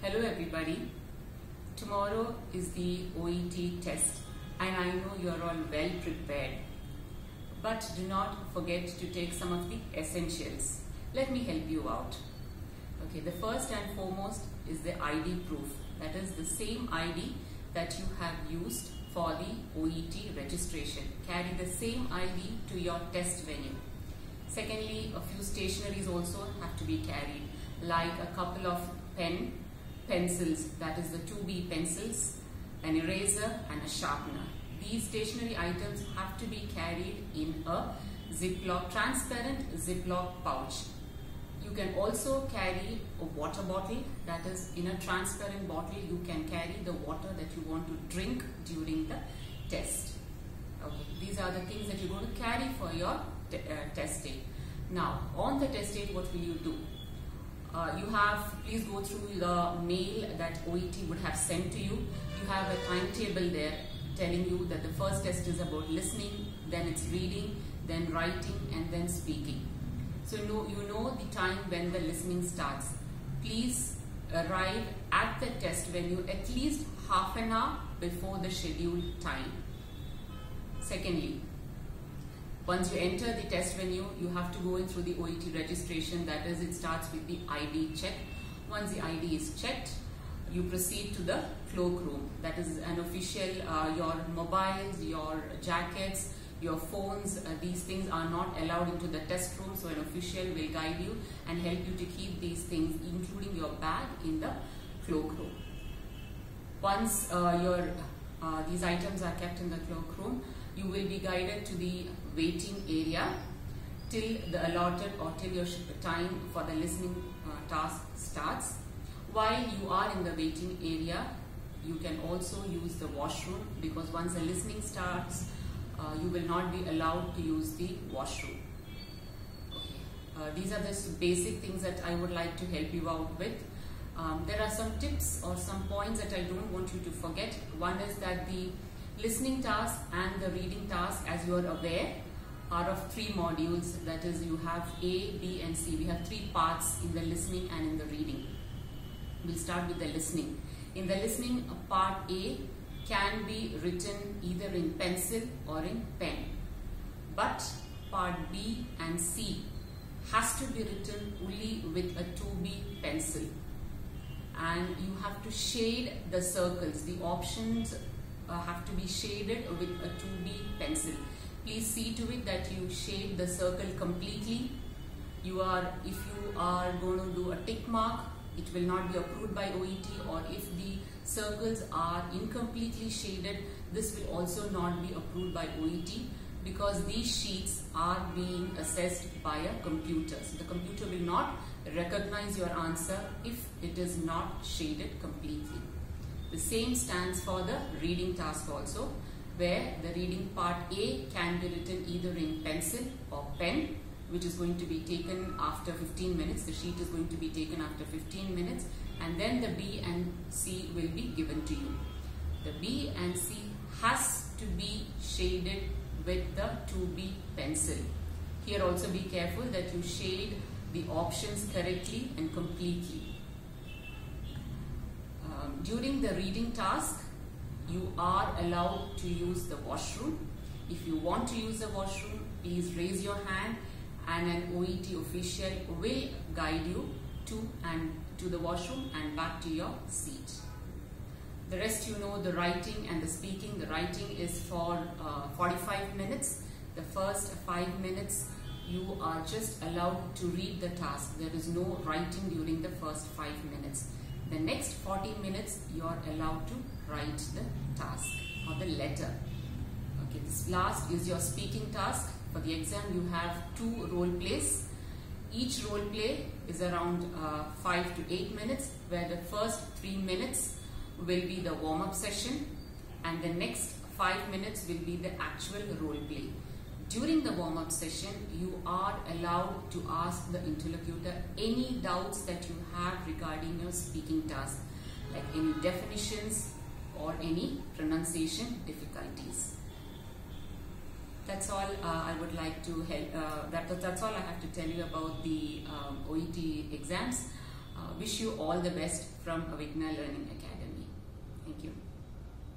Hello everybody. Tomorrow is the OET test and I know you are all well prepared. But do not forget to take some of the essentials. Let me help you out. Okay, the first and foremost is the ID proof. That is the same ID that you have used for the OET registration. Carry the same ID to your test venue. Secondly, a few stationeries also have to be carried, like a couple of pencils, that is the 2B pencils, an eraser and a sharpener. These stationery items have to be carried in a transparent Ziploc pouch. You can also carry a water bottle, that is in a transparent bottle you can carry the water that you want to drink during the test. Okay, these are the things that you're going to carry for your test day. Now, on the test day, what will you do? Please go through the mail that OET would have sent to you. You have a timetable there telling you that the first test is about listening, then it's reading, then writing, and then speaking. So you know the time when the listening starts. Please arrive at the test venue at least half an hour before the scheduled time. Secondly, once you enter the test venue, you have to go in through the OET registration. That is, it starts with the ID check. Once the ID is checked, you proceed to the cloakroom. That is an official, your mobiles, your jackets, your phones, these things are not allowed into the test room. So an official will guide you and help you to keep these things, including your bag, in the cloakroom. Once these items are kept in the cloakroom, you will be guided to the waiting area till the allotted or till your time for the listening task starts. While you are in the waiting area, you can also use the washroom, because once the listening starts, you will not be allowed to use the washroom. Okay. These are the basic things that I would like to help you out with. There are some tips or some points that I don't want you to forget. One is that the listening task and the reading task, as you are aware, are of 3 modules. That is, you have A, B and C. We have 3 parts in the listening and in the reading. We'll start with the listening. In the listening, part A can be written either in pencil or in pen. But part B and C has to be written only with a 2B pencil. And you have to shade the circles. The options have to be shaded with a 2B pencil. Please see to it that you shade the circle completely. If you are going to do a tick mark, it will not be approved by OET, or if the circles are incompletely shaded, this will also not be approved by OET, because these sheets are being assessed by a computer. So the computer will not recognize your answer if it is not shaded completely. The same stands for the reading task also, where the reading part A can be written either in pencil or pen, which is going to be taken after 15 minutes. The sheet is going to be taken after 15 minutes, and then the B and C will be given to you. The B and C has to be shaded with the 2B pencil. Here also be careful that you shade the options correctly and completely. During the reading task, you are allowed to use the washroom. If you want to use the washroom, please raise your hand and an OET official will guide you to the washroom and back to your seat. The rest, you know, the writing and the speaking. The writing is for 45 minutes. The first 5 minutes you are just allowed to read the task. There is no writing during the first 5 minutes. The next 40 minutes you are allowed to write the task or the letter. Okay, this last is your speaking task. For the exam, you have 2 role plays. Each role play is around 5 to 8 minutes, where the first 3 minutes will be the warm-up session and the next 5 minutes will be the actual role play. During the warm-up session, you are allowed to ask the interlocutor any doubts that you have regarding your speaking task, like any definitions or any pronunciation difficulties. That's all I would like to help. That's all I have to tell you about the OET exams. Wish you all the best from Avigna Learning Academy.